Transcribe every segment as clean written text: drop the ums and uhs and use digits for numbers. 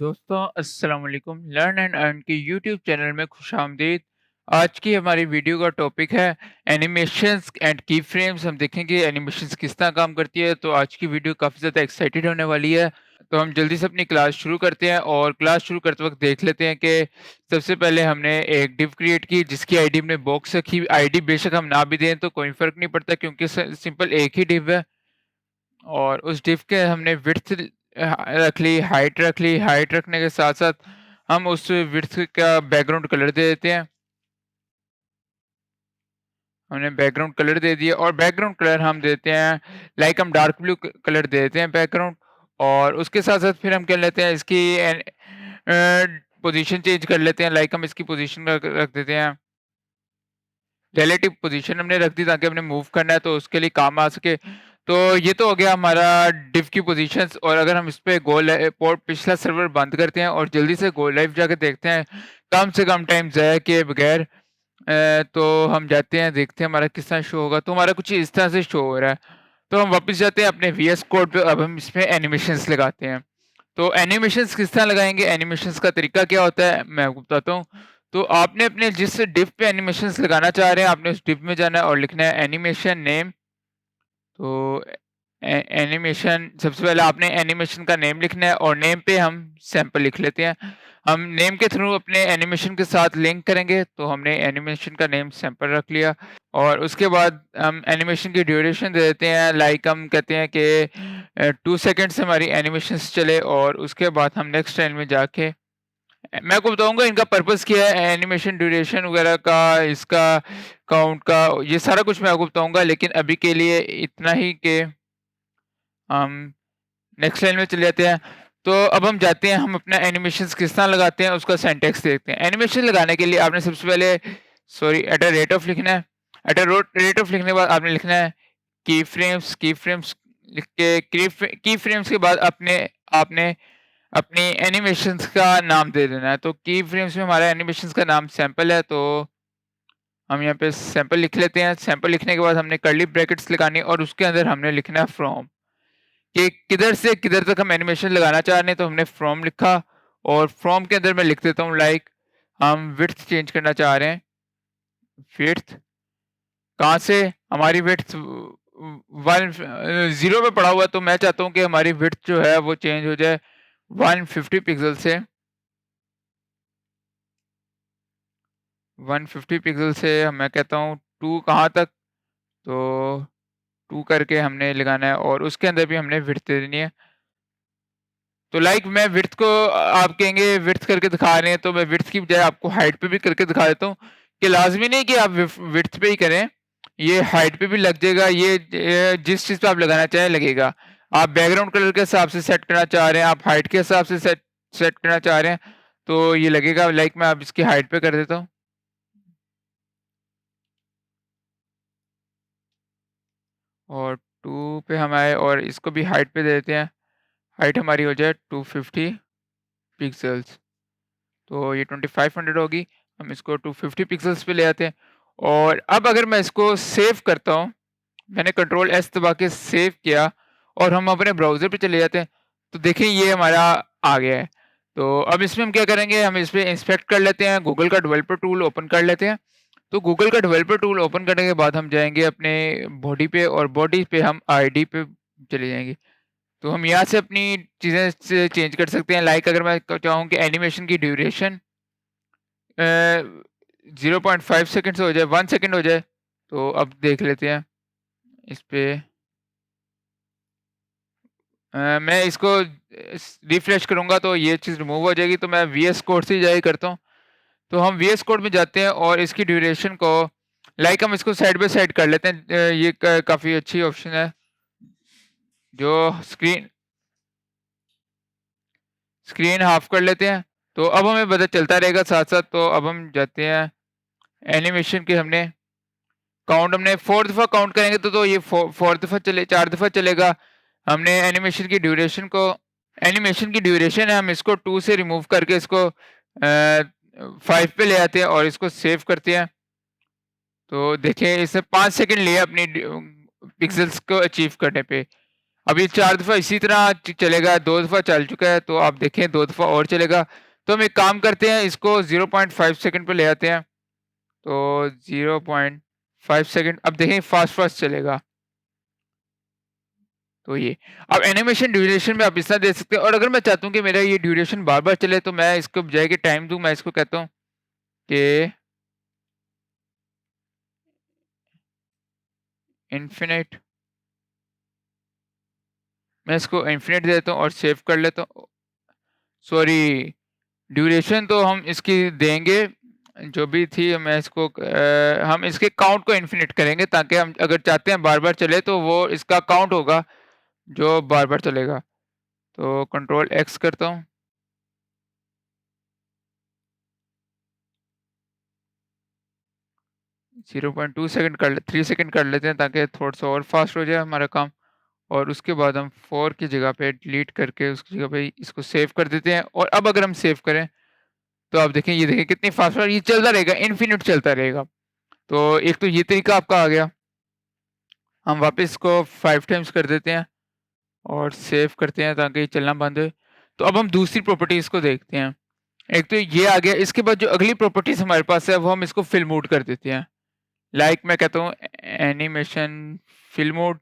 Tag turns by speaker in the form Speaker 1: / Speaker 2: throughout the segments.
Speaker 1: दोस्तों अस्सलाम वालेकुम लर्न एंड अर्न की यूट्यूब चैनल में खुशामदीद। आज की हमारी वीडियो का टॉपिक है एनिमेशंस एंड की फ्रेम्स। हम देखेंगे एनिमेशंस किस तरह काम करती है। तो आज की वीडियो काफ़ी ज़्यादा एक्साइटेड होने वाली है। तो हम जल्दी से अपनी क्लास शुरू करते हैं और क्लास शुरू करते वक्त देख लेते हैं कि सबसे पहले हमने एक डिव क्रिएट की जिसकी आईडी हमने बॉक्स रखी। आईडी बेशक हम ना भी दें तो कोई फ़र्क नहीं पड़ता क्योंकि सिंपल एक ही डिव है। और उस डिव के हमने विड्थ रख ली, हाइट रख ली। हाइट रखने के साथ-साथ हम उस विड्थ का बैकग्राउंड कलर दे देते हैं। हमने बैकग्राउंड कलर दे दिया और बैकग्राउंड कलर हम देते हैं लाइक हम डार्क ब्लू कलर दे देते हैं बैकग्राउंड। और उसके साथ-साथ फिर हम क्या लेते हैं इसकी पोजीशन चेंज कर लेते हैं। लाइक हम इसकी पोजीशन रख रख देते हैं, रिलेटिव पोजीशन हमने रख दी ताकि हमने मूव करना है तो उसके लिए काम आ सके। तो ये तो हो गया हमारा डिव की पोजीशंस। और अगर हम इस पे गो पोर्ट पिछला सर्वर बंद करते हैं और जल्दी से गो लाइव जाके देखते हैं कम से कम टाइम ज़ाया किए बगैर, तो हम जाते हैं देखते हैं हमारा किस तरह शो होगा। तो हमारा कुछ इस तरह से शो हो रहा है। तो हम वापस जाते हैं अपने वीएस कोड पे। अब हम इसमें एनिमेशंस लगाते हैं। तो एनिमेशंस किस तरह लगाएँगे, एनिमेशंस का तरीका क्या होता है, मैं आपको बताता हूँ। तो आपने अपने जिस डिव पे एनिमेशंस लगाना चाह रहे हैं, आपने उस डिव में जाना है और लिखना है एनिमेशन नेम। तो एनिमेशन सबसे पहले आपने एनिमेशन का नेम लिखना है और नेम पे हम सैंपल लिख लेते हैं। हम नेम के थ्रू अपने एनिमेशन के साथ लिंक करेंगे, तो हमने एनिमेशन का नेम सैंपल रख लिया। और उसके बाद हम एनिमेशन की ड्यूरेशन दे देते हैं। लाइक हम कहते हैं कि 2 सेकंड्स हमारी एनिमेशंस चले और उसके बाद हम नेक्स्ट लाइन में जाके मैं आपको बताऊँगा इनका पर्पस क्या है, एनिमेशन ड्यूरेशन वगैरह का, इसका काउंट का, ये सारा कुछ मैं आपको बताऊँगा। लेकिन अभी के लिए इतना ही कि हम नेक्स्ट लाइन में चले जाते हैं। तो अब हम जाते हैं, हम अपना एनिमेशंस किस तरह लगाते हैं उसका सिंटैक्स देखते हैं। एनिमेशन लगाने के लिए आपने सबसे पहले एट अ रेट ऑफ लिखना है। एट अ रेट ऑफ लिखने के बाद आपने लिखना है की फ्रेम्स लिख के की फ्रेम्स के बाद अपने आपने अपनी एनिमेशंस का नाम दे देना है। तो की फ्रेम्स में हमारा एनिमेशंस का नाम सैंपल है, तो हम यहाँ पे सैंपल लिख लेते हैं। सैंपल लिखने के बाद हमने कर्ली ब्रैकेट्स लगानी है और उसके अंदर हमने लिखना है फ्रॉम, कि किधर से किधर तक हम एनिमेशन लगाना चाह रहे हैं। तो हमने फ्रॉम लिखा और फ्रॉम के अंदर मैं लिख देता हूँ लाइक हम विड्थ चेंज करना चाह रहे हैं। विड्थ कहाँ से, हमारी विड्थ 0 पे पड़ा हुआ है, तो मैं चाहता हूँ कि हमारी विड्थ जो है वो चेंज हो जाए 150 पिक्सल से। 150 पिक्सल से मैं कहता हूँ 2 कहाँ तक, तो 2 करके हमने लगाना है और उसके अंदर भी हमने विड्थ दे देनी है। तो लाइक मैं विड्थ को आप कहेंगे विड्थ करके दिखा रहे हैं, तो मैं विड्थ की बजाय आपको हाइट पे भी करके दिखा देता हूँ कि लाज़मी नहीं कि आप विड्थ पे ही करें, ये हाइट पे भी लग जाएगा। ये जिस चीज़ पे आप लगाना चाहें लगेगा। आप बैकग्राउंड कलर के हिसाब से सेट करना चाह रहे हैं, आप हाइट के हिसाब से सेट सेट करना चाह रहे हैं, तो ये लगेगा। लाइक मैं अब इसकी हाइट पे कर देता हूँ और 2 पे हम आए और इसको भी हाइट पे दे देते हैं। हाइट हमारी हो जाए 250 पिक्सेल्स। तो ये 2500 होगी। हम इसको 250 पिक्सेल्स पे ले आते हैं। और अब अगर मैं इसको सेव करता हूँ, मैंने कंट्रोल एस दबा के सेव किया और हम अपने ब्राउज़र पे चले जाते हैं, तो देखें ये हमारा आ गया है। तो अब इसमें हम क्या करेंगे, हम इस पे इंस्पेक्ट कर लेते हैं, गूगल का डेवलपर टूल ओपन कर लेते हैं। तो गूगल का डेवलपर टूल ओपन करने के बाद हम जाएँगे अपने बॉडी पे और बॉडी पे हम आईडी पे चले जाएँगे। तो हम यहाँ से अपनी चीज़ें से चेंज कर सकते हैं। लाइक अगर मैं चाहूँ कि एनिमेशन की ड्यूरेशन 0.5 सेकंड्स हो जाए, 1 सेकंड हो जाए, तो अब देख लेते हैं इस पे। मैं इसको रिफ्रेश करूँगा तो ये चीज़ रिमूव हो जाएगी, तो मैं वीएस कोड से ही जाके करता हूँ। तो हम वीएस कोड में जाते हैं और इसकी ड्यूरेशन को लाइक हम इसको साइड बाय साइड कर लेते हैं। ये काफ़ी अच्छी ऑप्शन है जो स्क्रीन स्क्रीन हाफ कर लेते हैं। तो अब हमें पता चलता रहेगा साथ-साथ। तो अब हम जाते हैं एनिमेशन के, हमने काउंट हमने 4 दफ़ा काउंट करेंगे तो ये 4 दफ़ा चले 4 दफ़ा चलेगा। हमने एनिमेशन की ड्यूरेशन है, हम इसको 2 से रिमूव करके इसको 5 पे ले आते हैं और इसको सेव करते हैं। तो देखिए इसने 5 सेकंड लिए अपनी पिक्सेल्स को अचीव करने पे। अब ये 4 दफ़ा इसी तरह चलेगा, 2 दफ़ा चल चुका है, तो आप देखें 2 दफ़ा और चलेगा। तो हम एक काम करते हैं, इसको 0.5 सेकंड पे ले आते हैं। तो 0.5 सेकंड, अब देखें फास्ट चलेगा। तो ये अब एनिमेशन ड्यूरेशन में आप इस तरह दे सकते हैं, और अगर मैं चाहता हूँ कि मेरा ये ड्यूरेशन बार-बार चले, तो मैं इसको बजाय कि टाइम दूँ, मैं इसको कहता हूँ कि इन्फिनिट, मैं इसको इन्फिनिट दे देता हूँ और सेव कर लेता हूँ। सॉरी, ड्यूरेशन तो हम इसकी देंगे, जो भी थी मैं इसको हम इसके काउंट को इन्फिनिट करेंगे, ताकि हम अगर चाहते हैं बार-बार चले तो वो इसका काउंट होगा जो बार-बार चलेगा। तो कंट्रोल एक्स करता हूँ। 0.2 सेकंड 3 सेकंड कर लेते हैं, ताकि थोड़ा-सा और फास्ट हो जाए हमारा काम। और उसके बाद हम 4 की जगह पे डिलीट करके उसकी जगह पे इसको सेव कर देते हैं। और अब अगर हम सेव करें, तो आप देखें, ये देखें कितनी फास्ट, और ये चलता रहेगा, इन्फिनिट चलता रहेगा। तो एक तो ये तरीका आपका आ गया। हम वापस इसको 5 टाइम्स कर देते हैं और सेव करते हैं, ताकि ये चलना बंद हो। तो अब हम दूसरी प्रॉपर्टीज़ को देखते हैं। एक तो ये आ गया, इसके बाद जो अगली प्रॉपर्टीज़ हमारे पास है, वो हम इसको फिल मोड कर देते हैं। लाइक मैं कहता हूँ एनिमेशन फिल मोड।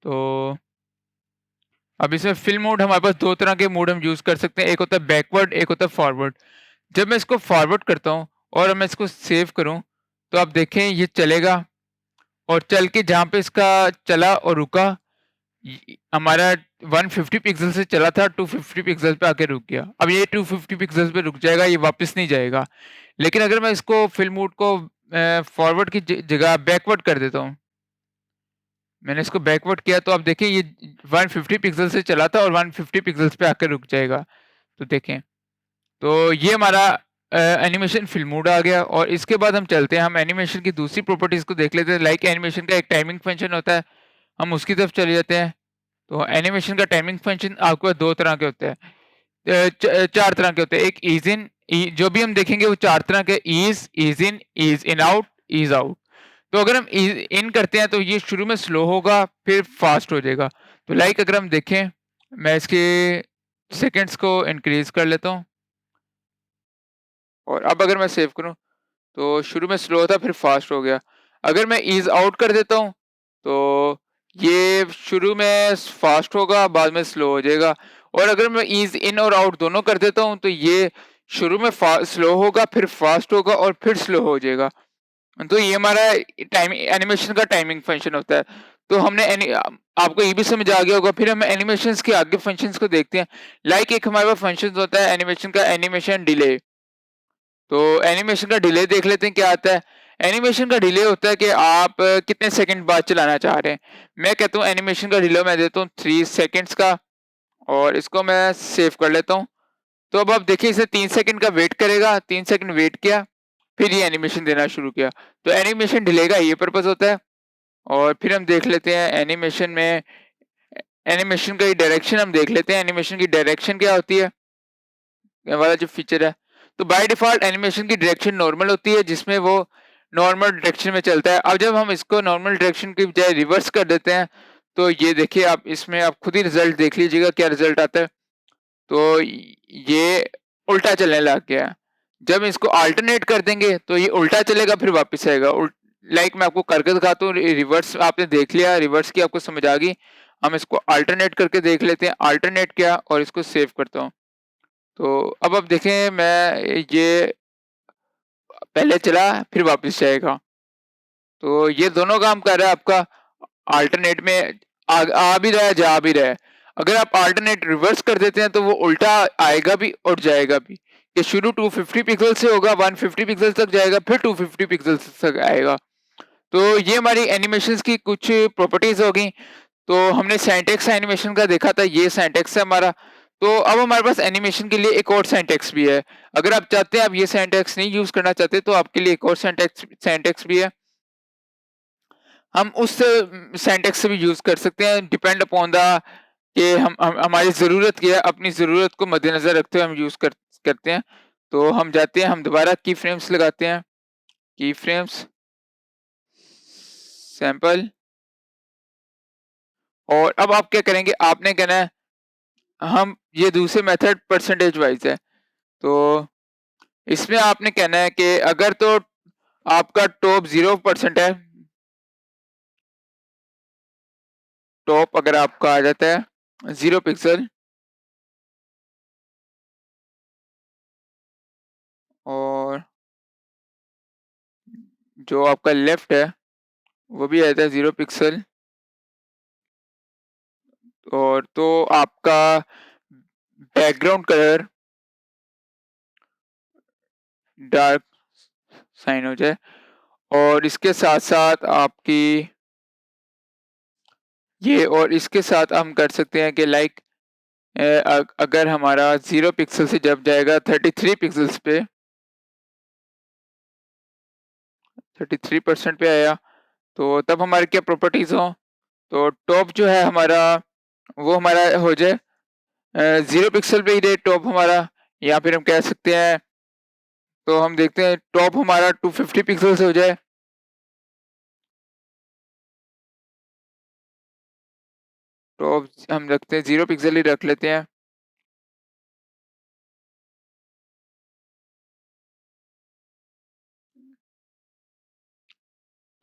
Speaker 1: तो अब इसमें फिल मोड हमारे पास 2 तरह के मोड हम यूज़ कर सकते हैं, एक होता है बैकवर्ड, एक होता है फॉरवर्ड। जब मैं इसको फॉरवर्ड करता हूँ और मैं इसको सेव करूँ, तो आप देखें ये चलेगा, और चल के जहाँ पे इसका चला और रुका, हमारा 150 पिक्सल से चला था, 250 पिक्सल पे आके रुक गया। अब ये 250 पिक्सल पे रुक जाएगा, ये वापस नहीं जाएगा। लेकिन अगर मैं इसको फिल मोड को फॉरवर्ड की जगह बैकवर्ड कर देता हूँ, मैंने इसको बैकवर्ड किया, तो आप देखिए ये 150 पिक्सल से चला था और 150 पिक्सल्स पे आकर रुक जाएगा। तो देखें, तो ये हमारा एनिमेशन फिल्म मोड आ गया। और इसके बाद हम चलते हैं, हम एनिमेशन की दूसरी प्रॉपर्टीज को देख लेते हैं। लाइक एनिमेशन का एक टाइमिंग फंक्शन होता है, हम उसकी तरफ चले जाते हैं। तो एनिमेशन का टाइमिंग फंक्शन आपके पास 2 तरह के होते हैं, 4 तरह के होते हैं। एक ईज़ इन, जो भी हम देखेंगे वो 4 तरह के, ease in, ease in out, ease out. तो अगर हम ईज़ इन करते हैं, तो ये शुरू में स्लो होगा, फिर फास्ट हो जाएगा। तो लाइक अगर हम देखें, मैं इसके सेकंड्स को इंक्रीज़ कर लेता हूँ, और अब अगर मैं सेव करूँ, तो शुरू में स्लो था, फिर फास्ट हो गया। अगर मैं ईज़ आउट कर देता हूँ, तो ये शुरू में फास्ट होगा, बाद में स्लो हो जाएगा। और अगर मैं ईज़ इन और आउट दोनों कर देता हूँ, तो ये शुरू में स्लो होगा, फिर फास्ट होगा और फिर स्लो हो जाएगा। तो ये हमारा टाइम एनिमेशन का टाइमिंग फंक्शन होता है। तो हमने आपको ये भी समझ आ गया होगा। फिर हम एनिमेशंस के आगे फंक्शंस को देखते हैं। लाइक एक हमारे पास फंक्शन होता है एनिमेशन का, एनिमेशन डिले। तो एनिमेशन का डिले देख लेते हैं क्या आता है। एनिमेशन का डिले होता है कि आप कितने सेकंड बाद चलाना चाह रहे हैं। मैं कहता हूँ एनिमेशन का डिले मैं देता हूँ 3 सेकंड्स का, और इसको मैं सेव कर लेता हूँ। तो अब आप देखिए, इसे 3 सेकंड का वेट करेगा, 3 सेकंड वेट किया, फिर ये एनिमेशन देना शुरू किया। तो एनिमेशन डिले का ये पर्पस होता है। और फिर हम देख लेते हैं एनिमेशन में, एनिमेशन का डायरेक्शन हम देख लेते हैं, एनिमेशन की डायरेक्शन क्या होती है, ये वाला जो फीचर है। तो बाय डिफॉल्ट एनिमेशन की डायरेक्शन नॉर्मल होती है, जिसमें वो नॉर्मल डायरेक्शन में चलता है। अब जब हम इसको नॉर्मल डायरेक्शन की बजाय रिवर्स कर देते हैं, तो ये देखिए, आप इसमें आप खुद ही रिजल्ट देख लीजिएगा क्या रिजल्ट आता है। तो ये उल्टा चलने लग गया है। जब इसको अल्टरनेट कर देंगे, तो ये उल्टा चलेगा, फिर वापस आएगा। लाइक मैं आपको करके दिखाता हूँ, रिवर्स आपने देख लिया, रिवर्स की आपको समझ आ गई। हम इसको अल्टरनेट करके देख लेते हैं। अल्टरनेट किया और इसको सेव करता हूँ। तो अब आप देखें, मैं ये पहले चला, फिर वापस जाएगा। तो ये दोनों काम कर रहा है आपका। अल्टरनेट में आ भी रहा है, जा भी रहा है। अगर आप अल्टरनेट रिवर्स कर देते हैं, तो वो उल्टा आएगा भी और जाएगा भी। ये शुरू 250 पिक्सल से होगा, 150 पिक्सल तक जाएगा, फिर 250 पिक्सल तक आएगा। तो ये हमारी एनिमेशंस की कुछ प्रॉपर्टीज हो गई। तो हमने सिंटैक्स एनिमेशन का देखा था, ये सिंटैक्स है हमारा। तो अब हमारे पास एनिमेशन के लिए एक और सिंटैक्स भी है। अगर आप चाहते हैं, आप ये सिंटैक्स नहीं यूज करना चाहते, तो आपके लिए एक और सिंटैक्स भी है। हम उस सिंटैक्स से भी यूज कर सकते हैं, डिपेंड अपॉन द कि हम हमारी ज़रूरत क्या है, अपनी ज़रूरत को मद्देनज़र रखते हुए हम यूज़ करते हैं। तो हम जाते हैं, हम दोबारा की फ्रेम्स लगाते हैं, की फ्रेम्स, सैंपल, और अब आप क्या करेंगे, आपने कहना है हम ये दूसरे मेथड परसेंटेज वाइज है, तो इसमें आपने कहना है कि अगर तो आपका टॉप 0% है, टॉप अगर आपका आ जाता है 0 पिक्सल और जो आपका लेफ्ट है वो भी आ जाता है 0 पिक्सल, और तो आपका बैकग्राउंड कलर डार्क साइन हो जाए, और इसके साथ साथ आपकी ये, और इसके साथ हम कर सकते हैं कि लाइक अगर हमारा 0 पिक्सल से जब जाएगा 33 पिक्सल्स पे, 33% पे आया, तो तब हमारे क्या प्रॉपर्टीज हो, तो टॉप जो है हमारा वो हमारा हो जाए 0 पिक्सल पे ही रहे टॉप हमारा, या फिर हम कह सकते हैं, तो हम देखते हैं टॉप हमारा 250 पिक्सल से हो जाए, टॉप हम रखते हैं 0 पिक्सल ही रख लेते हैं,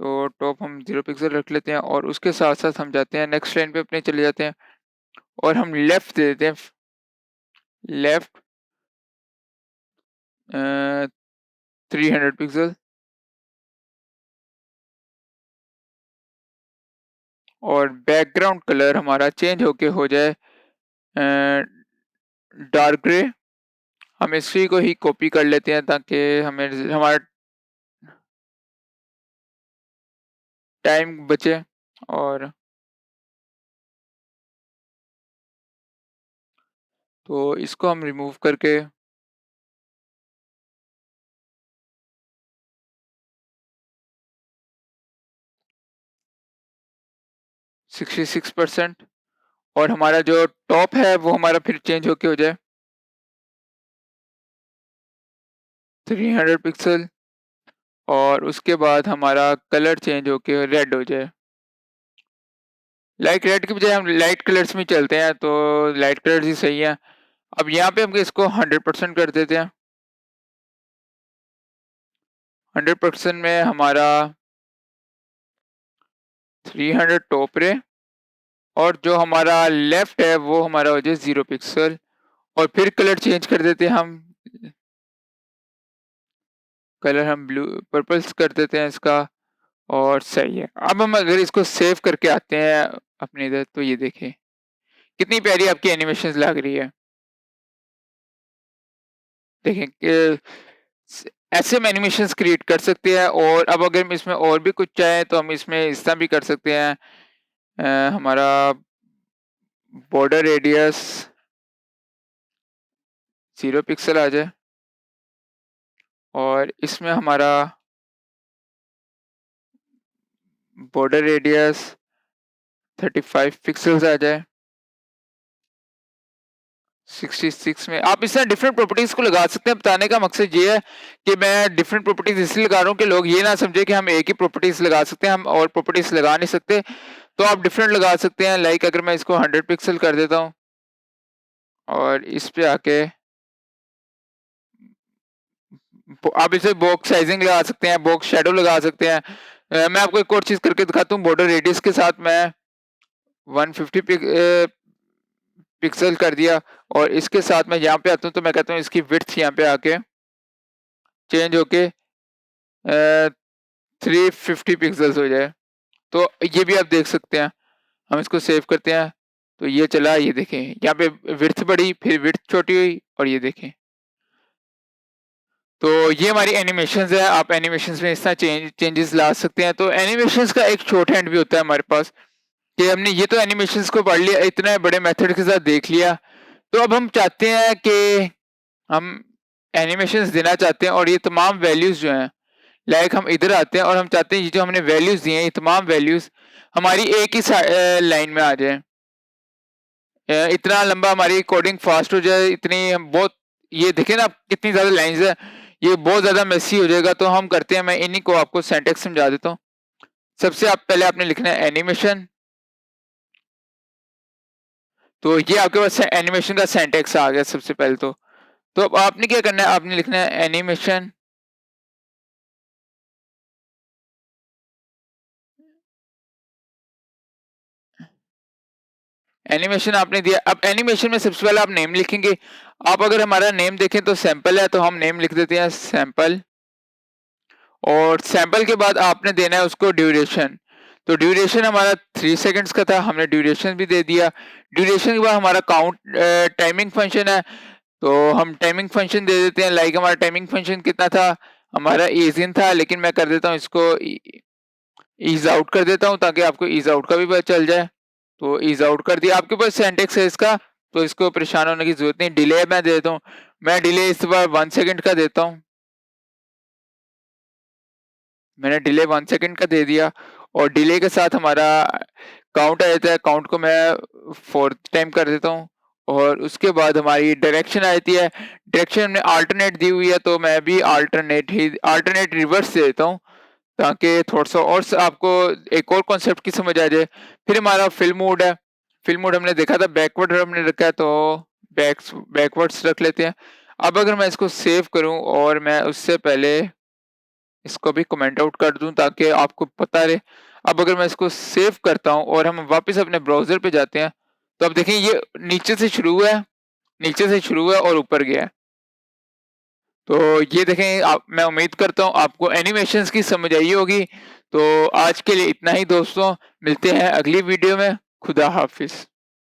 Speaker 1: तो टॉप हम 0 पिक्सल रख लेते हैं, और उसके साथ साथ हम जाते हैं नेक्स्ट लाइन पे अपने चले जाते हैं, और हम लेफ्ट दे देते हैं, लेफ्ट 300 पिक्सल, और बैकग्राउंड कलर हमारा चेंज होके हो जाए डार्क ग्रे। हम इसी को ही कॉपी कर लेते हैं ताकि हमें हमारा टाइम बचे, और तो इसको हम रिमूव करके 66%, और हमारा जो टॉप है वो हमारा फिर चेंज होके हो जाए 300 पिक्सल, और उसके बाद हमारा कलर चेंज होके रेड हो जाए, लाइक रेड की बजाय हम लाइट कलर्स में चलते हैं, तो लाइट कलर्स ही सही है। अब यहाँ पे हम इसको 100% कर देते हैं, 100% में हमारा 300 टॉप रे, और जो हमारा लेफ्ट है वो हमारा हो जाए 0 पिक्सल, और फिर कलर चेंज कर देते हैं हम, कलर हम ब्लू पर्पल्स कर देते हैं इसका, और सही है। अब हम अगर इसको सेव करके आते हैं अपने इधर, तो ये देखें कितनी प्यारी आपकी एनिमेशंस लग रही है, देखें कि ऐसे हम एनिमेशंस क्रिएट कर सकते हैं, और अब अगर हम इसमें और भी कुछ चाहें तो हम इसमें इस तरह भी कर सकते हैं, हमारा बॉर्डर रेडियस 0 पिक्सल आ जाए, और इसमें हमारा बॉर्डर रेडियस 35 पिक्सल्स आ जाए, 66 में आप इस तरह डिफरेंट प्रॉपर्टीज को लगा सकते हैं। बताने का मकसद ये है कि मैं डिफरेंट प्रॉपर्टीज इसलिए लगा रहा हूँ कि लोग ये ना समझे कि हम एक ही प्रॉपर्टीज लगा सकते हैं, हम और प्रॉपर्टीज लगा नहीं सकते, तो आप डिफरेंट लगा सकते हैं। लाइक अगर मैं इसको 100 पिक्सल कर देता हूँ, और इस पे आके आप इसे बॉक्स साइजिंग लगा सकते हैं, बॉक्स शेडो लगा सकते हैं। मैं आपको एक और चीज करके दिखाता हूँ, बॉर्डर रेडियस के साथ मैं 150 पिक्सल कर दिया, और इसके साथ मैं यहाँ पे आता हूँ, तो मैं कहता हूँ इसकी विड्थ यहाँ पे आके चेंज होके 350 पिक्सल्स हो जाए, तो ये भी आप देख सकते हैं। हम इसको सेव करते हैं, तो ये चला, ये देखें यहाँ पे विड्थ बढ़ी, फिर विड्थ छोटी हुई, और ये देखें, तो ये हमारी एनिमेशंस है। आप एनिमेशंस में इस तरह चेंजेस ला सकते हैं। तो एनिमेशंस का एक शॉर्ट हैंड भी होता है हमारे पास, कि हमने ये तो एनिमेशंस को पढ़ लिया, इतने बड़े मेथड के साथ देख लिया, तो अब हम चाहते हैं कि हम एनिमेशंस देना चाहते हैं, और ये तमाम वैल्यूज जो हैं, लाइक हम इधर आते हैं और हम चाहते हैं ये जो हमने वैल्यूज दी हैं, ये तमाम वैल्यूज हमारी एक ही लाइन में आ जाए, इतना लंबा हमारी कोडिंग फास्ट हो जाए, इतनी हम बहुत, ये देखें ना कितनी ज्यादा लाइंस है, ये बहुत ज्यादा मेसी हो जाएगा। तो हम करते हैं, मैं इन्हीं को आपको सिंटैक्स समझा देता हूँ। सबसे आप पहले आपने लिखना है एनिमेशन, तो ये आपके पास एनिमेशन का सिंटैक्स आ गया सबसे पहले तो अब आपने क्या करना है, आपने लिखना है एनिमेशन एनिमेशन आपने दिया। अब एनिमेशन में सबसे पहले आप नेम लिखेंगे। आप अगर हमारा नेम देखें तो सैंपल है, तो हम नेम लिख देते हैं सैंपल, और सैंपल के बाद आपने देना है उसको ड्यूरेशन। तो ड्यूरेशन हमारा 3 सेकंड्स का था, हमने ड्यूरेशन भी दे दिया। ड्यूरेशन के बाद हमारा काउंट टाइमिंग फंक्शन है, तो हम टाइमिंग फंक्शन दे देते हैं। लाइक हमारा टाइमिंग फंक्शन कितना था, हमारा ईज इन था, लेकिन मैं कर देता हूँ इसको ईज आउट कर देता हूँ ताकि आपको ईज आउट का भी पता चल जाए। तो ईज आउट कर दिया। आपके पास सिंटैक्स है इसका, तो इसको परेशान होने की जरूरत नहीं। डिले मैं दे देता हूँ, मैं डिले इस बार 1 सेकंड का देता हूँ। मैंने डिले 1 सेकंड का दे दिया, और डिले के साथ हमारा काउंट आ जाता है। काउंट को मैं 4th टाइम कर देता हूँ, और उसके बाद हमारी डायरेक्शन आ जाती है। डायरेक्शन हमने अल्टरनेट दी हुई है, तो मैं भी अल्टरनेट रिवर्स दे देता हूँ, ताकि थोड़ा-सा और आपको एक और कॉन्सेप्ट की समझ आ जाए। फिर हमारा फिल मोड है। फिल मोड हमने देखा था बैकवर्ड हमने रखा है, तो बैकवर्ड्स रख लेते हैं। अब अगर मैं इसको सेव करूँ और मैं उससे पहले इसको भी कमेंट आउट कर दूं ताकि आपको पता रहे। अब अगर मैं इसको सेव करता हूं और हम वापस अपने ब्राउजर पे जाते हैं, तो अब देखें ये नीचे से शुरू हुआ है, नीचे से शुरू हुआ है और ऊपर गया है। तो ये देखें आप, मैं उम्मीद करता हूं आपको एनिमेशंस की समझ आई होगी। तो आज के लिए इतना ही दोस्तों, मिलते हैं अगली वीडियो में। खुदा हाफिज।